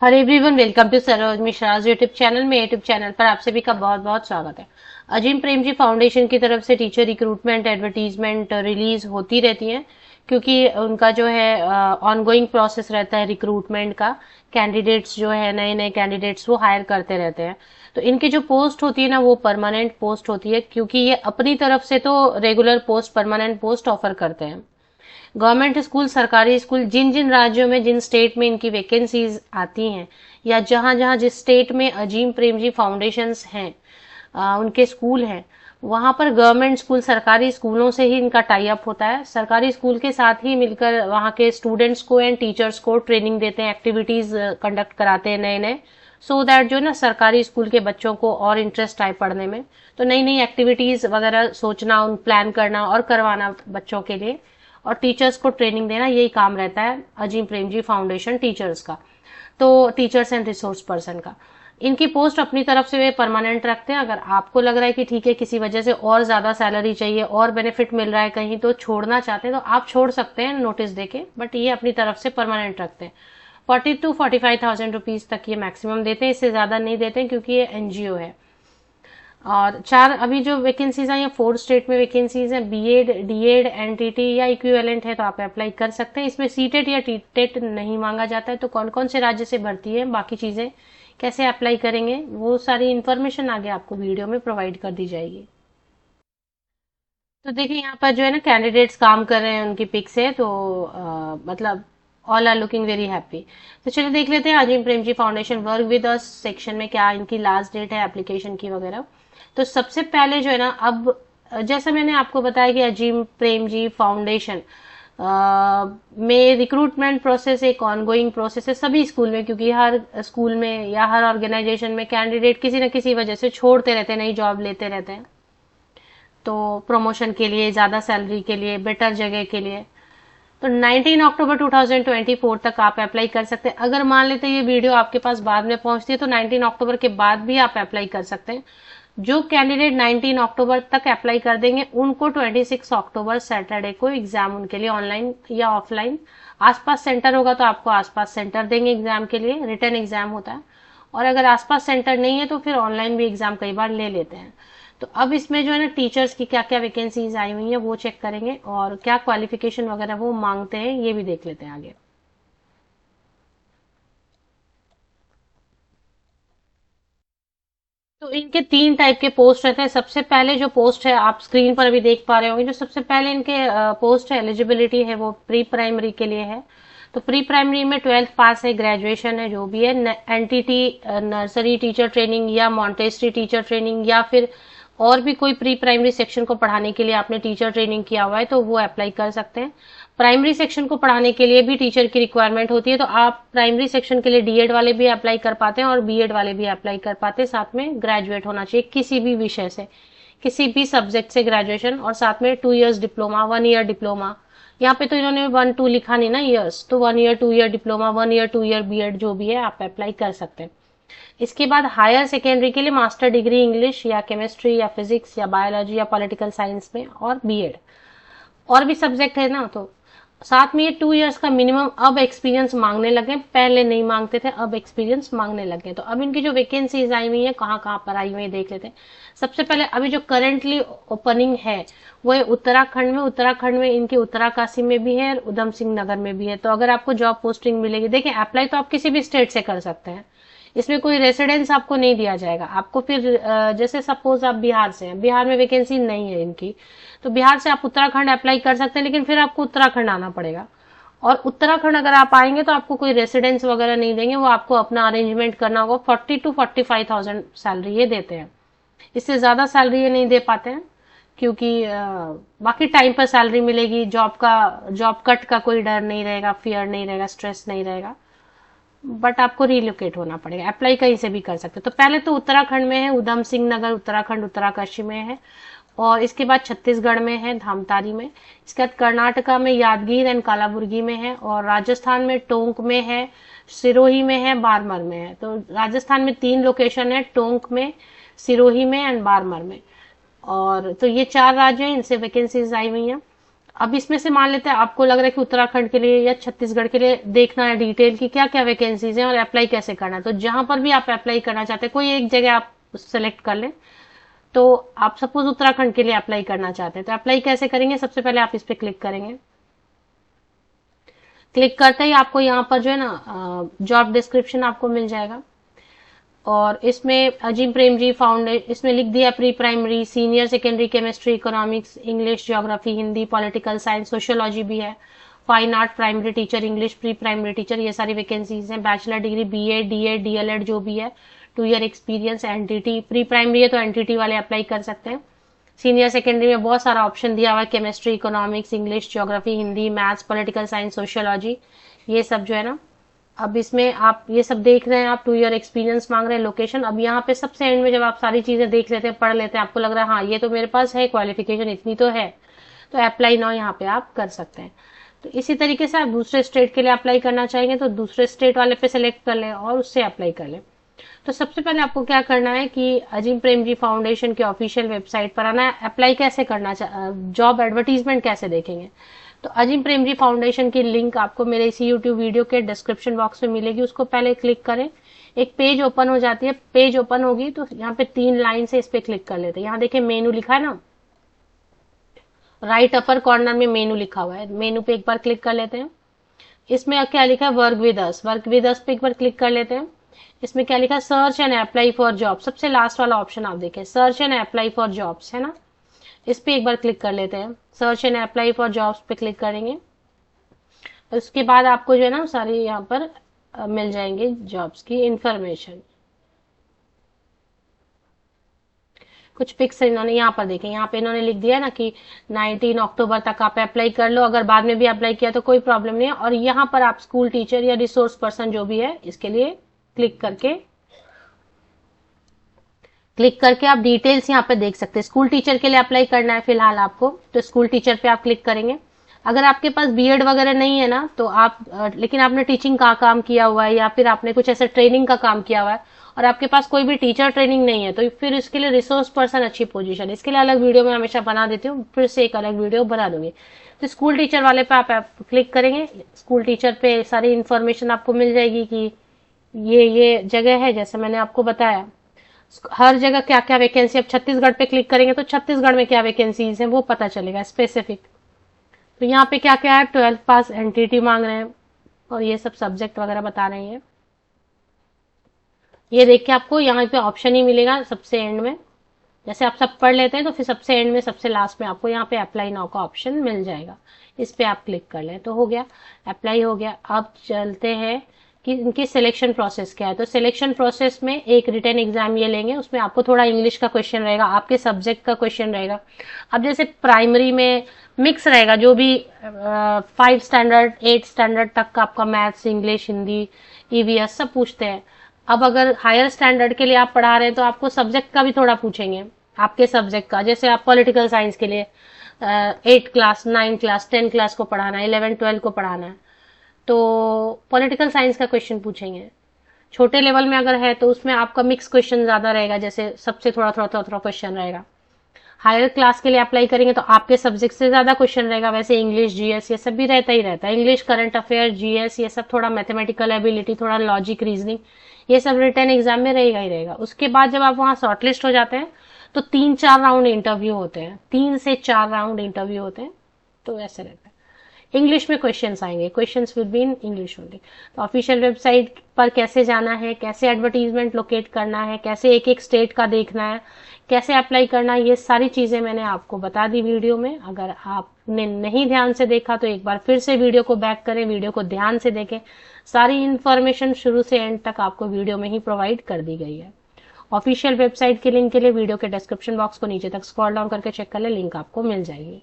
Hello everyone, welcome to Saroj Mishra's YouTube channel में। YouTube channel पर आप सभी का बहुत बहुत स्वागत है। अजीम प्रेमजी फाउंडेशन की तरफ से टीचर रिक्रूटमेंट एडवर्टीजमेंट रिलीज होती रहती है, क्योंकि उनका जो है ऑनगोइंग प्रोसेस रहता है रिक्रूटमेंट का। कैंडिडेट्स जो है, नए नए कैंडिडेट्स वो हायर करते रहते हैं। तो इनकी जो पोस्ट होती है ना, वो परमानेंट पोस्ट होती है, क्योंकि ये अपनी तरफ से तो regular post, permanent post offer करते हैं। गवर्नमेंट स्कूल, सरकारी स्कूल, जिन जिन राज्यों में, जिन स्टेट में इनकी वैकेंसीज आती हैं, या जहां जहां जिस स्टेट में अजीम प्रेमजी फाउंडेशंस हैं, उनके स्कूल हैं, वहां पर गवर्नमेंट स्कूल, सरकारी स्कूलों से ही इनका टाई अप होता है। सरकारी स्कूल के साथ ही मिलकर वहां के स्टूडेंट्स को एंड टीचर्स को ट्रेनिंग देते हैं, एक्टिविटीज कंडक्ट कराते हैं नए नए, सो दैट जो ना सरकारी स्कूल के बच्चों को और इंटरेस्ट आए पढ़ने में। तो नई नई एक्टिविटीज वगैरह सोचना, उन प्लान करना और करवाना बच्चों के लिए, और टीचर्स को ट्रेनिंग देना, यही काम रहता है अजीम प्रेमजी फाउंडेशन टीचर्स का, तो टीचर्स एंड रिसोर्स पर्सन का। इनकी पोस्ट अपनी तरफ से वे परमानेंट रखते हैं। अगर आपको लग रहा है कि ठीक है, किसी वजह से और ज्यादा सैलरी चाहिए और बेनिफिट मिल रहा है कहीं, तो छोड़ना चाहते हैं तो आप छोड़ सकते हैं नोटिस देके, बट ये अपनी तरफ से परमानेंट रखते हैं। 40 to 45,000 रुपीज तक ये मैक्सिमम देते हैं, इससे ज्यादा नहीं देते हैं, क्योंकि ये एनजीओ है। और चार अभी जो वैकेंसीज हैं, ये 4 स्टेट में वैकेंसीज हैं। बीएड, डीएड, एनटीटी या इक्विवेलेंट है तो आप अप्लाई कर सकते हैं। इसमें सीटेट या टीटेट नहीं मांगा जाता है। तो कौन कौन से राज्य से भर्ती है, बाकी चीजें कैसे अप्लाई करेंगे, वो सारी इन्फॉर्मेशन आगे आपको वीडियो में प्रोवाइड कर दी जाएगी। तो देखिए, यहाँ पर जो है ना, कैंडिडेट्स काम कर रहे हैं, उनकी पिक्स है, तो मतलब all are looking very happy. तो चलिए देख लेते हैं Azim Premji foundation work with us section में क्या इनकी लास्ट डेट है एप्लीकेशन की वगैरह। तो सबसे पहले जो है ना, अब जैसा मैंने आपको बताया कि अजीम प्रेमजी फाउंडेशन में रिक्रूटमेंट प्रोसेस एक ऑनगोइंग प्रोसेस है सभी स्कूल में, क्योंकि हर स्कूल में या हर ऑर्गेनाइजेशन में कैंडिडेट किसी न किसी वजह से छोड़ते रहते हैं, नई जॉब लेते रहते हैं, तो प्रमोशन के लिए, ज्यादा सैलरी के लिए, बेटर जगह के लिए। तो 19 अक्टूबर 2024 तक आप अप्लाई कर सकते हैं। अगर मान लेते हैं ये वीडियो आपके पास बाद में पहुंचती है, तो 19 अक्टूबर के बाद भी आप अप्लाई कर सकते हैं। जो कैंडिडेट 19 अक्टूबर तक अप्लाई कर देंगे, उनको 26 अक्टूबर सैटरडे को एग्जाम उनके लिए ऑनलाइन या ऑफलाइन, आसपास सेंटर होगा तो आपको आसपास सेंटर देंगे एग्जाम के लिए, रिटर्न एग्जाम होता है। और अगर आसपास सेंटर नहीं है तो फिर ऑनलाइन भी एग्जाम कई बार ले लेते हैं। तो अब इसमें जो है ना, टीचर्स की क्या क्या वैकेंसीज आई हुई है वो चेक करेंगे, और क्या क्वालिफिकेशन वगैरह वो मांगते हैं ये भी देख लेते हैं आगे। तो इनके 3 टाइप के पोस्ट रहते हैं। सबसे पहले जो पोस्ट है, आप स्क्रीन पर अभी देख पा रहे होंगे, जो सबसे पहले इनके पोस्ट है, एलिजिबिलिटी है, वो प्री प्राइमरी के लिए है। तो प्री प्राइमरी में 12th पास है, ग्रेजुएशन है, जो भी है, एनटीटी नर्सरी टीचर ट्रेनिंग या मॉन्टेसरी टीचर ट्रेनिंग, या फिर और भी कोई प्री प्राइमरी सेक्शन को पढ़ाने के लिए आपने टीचर ट्रेनिंग किया हुआ है तो वो अप्लाई कर सकते हैं। प्राइमरी सेक्शन को पढ़ाने के लिए भी टीचर की रिक्वायरमेंट होती है, तो आप प्राइमरी सेक्शन के लिए डीएड वाले भी अप्लाई कर पाते हैं और बीएड वाले भी अप्लाई कर पाते हैं। साथ में ग्रेजुएट होना चाहिए किसी भी विषय से, किसी भी सब्जेक्ट से ग्रेजुएशन, और साथ में 2 इयर्स डिप्लोमा, 1 ईयर डिप्लोमा। यहाँ पे तो इन्होंने 1-2 लिखा नहीं ना ईयर्स, तो 1 year, 2 year diploma, 1 year, 2 year BEd, जो भी है आप अप्लाई कर सकते हैं। इसके बाद हायर सेकेंडरी के लिए मास्टर डिग्री इंग्लिश या केमिस्ट्री या फिजिक्स या बायोलॉजी या पॉलिटिकल साइंस में, और बीएड। और भी सब्जेक्ट है ना, तो साथ में ये 2 इयर्स का मिनिमम अब एक्सपीरियंस मांगने लगे, पहले नहीं मांगते थे, अब एक्सपीरियंस मांगने लगे। तो अब इनकी जो वैकेंसीज आई हुई है, कहाँ कहाँ पर आई हुई है देख लेते हैं। सबसे पहले अभी जो करेंटली ओपनिंग है वो है उत्तराखंड में। उत्तराखंड में इनकी उत्तराकाशी में भी है और उधम सिंह नगर में भी है। तो अगर आपको जॉब पोस्टिंग मिलेगी, देखिए अप्लाई तो आप किसी भी स्टेट से कर सकते हैं, इसमें कोई रेसिडेंस आपको नहीं दिया जाएगा। आपको फिर जैसे सपोज आप बिहार से हैं, बिहार में वैकेंसी नहीं है इनकी, तो बिहार से आप उत्तराखंड अप्लाई कर सकते हैं, लेकिन फिर आपको उत्तराखंड आना पड़ेगा। और उत्तराखंड अगर आप आएंगे तो आपको कोई रेसिडेंस वगैरह नहीं देंगे, वो आपको अपना अरेंजमेंट करना होगा। 40 to 45,000 सैलरी ये देते हैं, इससे ज्यादा सैलरी ये नहीं दे पाते हैं, क्योंकि बाकी टाइम पर सैलरी मिलेगी। जॉब कट का कोई डर नहीं रहेगा, फियर नहीं रहेगा, स्ट्रेस नहीं रहेगा, बट आपको रिलोकेट होना पड़ेगा। अप्लाई कहीं से भी कर सकते हैं। तो पहले तो उत्तराखंड में है, उधम सिंह नगर उत्तराखंड, उत्तराकाशी में है। और इसके बाद छत्तीसगढ़ में है, धामतारी में। इसके बाद कर्नाटका में यादगीर एंड कालाबुर्गी में है, और राजस्थान में टोंक में है, सिरोही में है, बारमर में है। तो राजस्थान में 3 लोकेशन है, टोंक में, सिरोही में एंड बारमर में। और तो ये 4 राज्य हैं, इनसे वैकेंसीज आई हुई हैं। अब इसमें से मान लेते हैं आपको लग रहा है कि उत्तराखंड के लिए या छत्तीसगढ़ के लिए देखना है डिटेल की क्या क्या वैकेंसीज हैं और अप्लाई कैसे करना है। तो जहां पर भी आप अप्लाई करना चाहते हैं कोई एक जगह आप सेलेक्ट कर लें। तो आप सपोज उत्तराखंड के लिए अप्लाई करना चाहते हैं तो अप्लाई कैसे करेंगे, सबसे पहले आप इस पे क्लिक करेंगे। क्लिक करते ही आपको यहाँ पर जो है ना जॉब डिस्क्रिप्शन आपको मिल जाएगा और इसमें अजीम प्रेमजी फाउंडेशन इसमें लिख दिया pre primary, senior secondary, chemistry, economics, English, geography, Hindi, political science, sociology भी है, fine art, primary teacher, English pre primary teacher, ये सारी वैकेंसीज हैं। Bachelor degree, BEd, DEd, DElEd जो भी है, 2 year experience, NTT pre primary है तो एनटीटी वाले अप्लाई कर सकते हैं। सीनियर सेकेंडरी में बहुत सारा ऑप्शन दिया हुआ है, chemistry, economics, English, geography, Hindi, maths, political science, sociology, ये सब जो है ना। अब इसमें आप ये सब देख रहे हैं, आप 2 ईयर एक्सपीरियंस मांग रहे हैं, लोकेशन। अब यहाँ पे सबसे एंड में जब आप सारी चीजें देख लेते हैं, पढ़ लेते हैं, आपको लग रहा है हाँ ये तो मेरे पास है, क्वालिफिकेशन इतनी तो है, तो अप्लाई नाउ यहाँ पे आप कर सकते हैं। तो इसी तरीके से आप दूसरे स्टेट के लिए अप्लाई करना चाहेंगे तो दूसरे स्टेट वाले पे सिलेक्ट कर लें और उससे अप्लाई कर लें। तो सबसे पहले आपको क्या करना है कि अजीम प्रेमजी फाउंडेशन के ऑफिशियल वेबसाइट पर आना है। अप्लाई कैसे करना, जॉब एडवर्टीजमेंट कैसे देखेंगे, तो अजीम प्रेमजी फाउंडेशन की लिंक आपको मेरे इसी यूट्यूब वीडियो के डिस्क्रिप्शन बॉक्स में मिलेगी, उसको पहले क्लिक करें। एक पेज ओपन हो जाती है, पेज ओपन होगी तो यहाँ पे 3 लाइन से इस पे क्लिक कर लेते हैं। यहाँ देखिए मेनू लिखा है ना, राइट अपर कॉर्नर में मेनू लिखा हुआ है, मेनू पे एक बार क्लिक कर लेते हैं। इसमें क्या लिखा है, work with us, work with अस पे एक बार क्लिक कर लेते हैं। इसमें क्या लिखा है, search and apply for job, सबसे लास्ट वाला ऑप्शन आप देखें, search and apply for jobs है ना, इस पे एक बार क्लिक कर लेते हैं। Search and apply for jobs पे क्लिक करेंगे, उसके बाद आपको जो है ना सारी यहाँ पर मिल जाएंगे जॉब्स की इंफॉर्मेशन। कुछ पिक्स इन्होंने यहाँ पर देखें, यहाँ पे इन्होंने लिख दिया ना कि 19 अक्टूबर तक आप अप्लाई कर लो, अगर बाद में भी अप्लाई किया तो कोई प्रॉब्लम नहीं है। और यहाँ पर आप स्कूल टीचर या रिसोर्स पर्सन जो भी है इसके लिए क्लिक करके आप डिटेल्स यहाँ पे देख सकते हैं। स्कूल टीचर के लिए अप्लाई करना है फिलहाल आपको, तो स्कूल टीचर पे आप क्लिक करेंगे। अगर आपके पास बीएड वगैरह नहीं है ना तो आप लेकिन आपने टीचिंग का काम किया हुआ है या फिर आपने कुछ ऐसे ट्रेनिंग का काम किया हुआ है और आपके पास कोई भी टीचर ट्रेनिंग नहीं है तो फिर इसके लिए रिसोर्स पर्सन अच्छी पोजीशन है। इसके लिए अलग वीडियो मैं हमेशा बना देती हूँ, फिर से एक अलग वीडियो बना दूंगी। तो स्कूल टीचर वाले पे आप क्लिक करेंगे, स्कूल टीचर पे सारी इन्फॉर्मेशन आपको मिल जाएगी कि ये जगह है, जैसे मैंने आपको बताया हर जगह क्या क्या वैकेंसी। अब छत्तीसगढ़ पे क्लिक करेंगे तो छत्तीसगढ़ में क्या वैकेंसीज हैं वो पता चलेगा स्पेसिफिक। तो यहाँ पे क्या क्या है, 12th पास, एनटीटी मांग रहे हैं और ये सब सब्जेक्ट वगैरह बता रहे हैं। ये देख के आपको यहाँ पे ऑप्शन ही मिलेगा सबसे एंड में, जैसे आप सब पढ़ लेते हैं तो फिर सबसे एंड में सबसे लास्ट में आपको यहाँ पे अप्लाई नाउ का ऑप्शन मिल जाएगा, इस पे आप क्लिक कर लें तो हो गया, अप्लाई हो गया। अब चलते हैं कि इनकी सिलेक्शन प्रोसेस क्या है। तो सिलेक्शन प्रोसेस में एक रिटन एग्जाम ये लेंगे, उसमें आपको थोड़ा इंग्लिश का क्वेश्चन रहेगा, आपके सब्जेक्ट का क्वेश्चन रहेगा। अब जैसे प्राइमरी में मिक्स रहेगा, जो भी 5 स्टैंडर्ड 8 स्टैंडर्ड तक का आपका मैथ्स, इंग्लिश, हिंदी, ईवीएस सब पूछते हैं। अब अगर हायर स्टैंडर्ड के लिए आप पढ़ा रहे हैं तो आपको सब्जेक्ट का भी थोड़ा पूछेंगे, आपके सब्जेक्ट का। जैसे आप पॉलिटिकल साइंस के लिए 8 क्लास 9 क्लास 10 क्लास को पढ़ाना है, 11 12 को पढ़ाना है तो पॉलिटिकल साइंस का क्वेश्चन पूछेंगे। छोटे लेवल में अगर है तो उसमें आपका मिक्स क्वेश्चन ज्यादा रहेगा, जैसे सबसे थोड़ा क्वेश्चन रहेगा। हायर क्लास के लिए अप्लाई करेंगे तो आपके सब्जेक्ट से ज्यादा क्वेश्चन रहेगा। वैसे इंग्लिश, जीएस ये सब भी रहता ही रहता है, इंग्लिश, करंट अफेयर, जीएस ये सब थोड़ा मैथमेटिकल एबिलिटी, थोड़ा लॉजिक, रीजनिंग ये सब रिटन एग्जाम में रहेगा ही रहेगा। उसके बाद जब आप वहां शॉर्टलिस्ट हो जाते हैं तो 3-4 राउंड इंटरव्यू होते हैं, 3 से 4 राउंड इंटरव्यू होते हैं, तो ऐसे रहता है। इंग्लिश में क्वेश्चंस आएंगे, questions will be in English only. तो ऑफिशियल वेबसाइट पर कैसे जाना है, कैसे एडवर्टीजमेंट लोकेट करना है, कैसे एक एक स्टेट का देखना है, कैसे अप्लाई करना है, ये सारी चीजें मैंने आपको बता दी वीडियो में। अगर आपने नहीं ध्यान से देखा तो एक बार फिर से वीडियो को बैक करें, वीडियो को ध्यान से देखें। सारी इन्फॉर्मेशन शुरू से एंड तक आपको वीडियो में ही प्रोवाइड कर दी गई है। ऑफिशियल वेबसाइट के लिंक के लिए वीडियो के डिस्क्रिप्शन बॉक्स को नीचे तक स्क्रॉल डाउन करके चेक कर ले, लिंक आपको मिल जाएगी।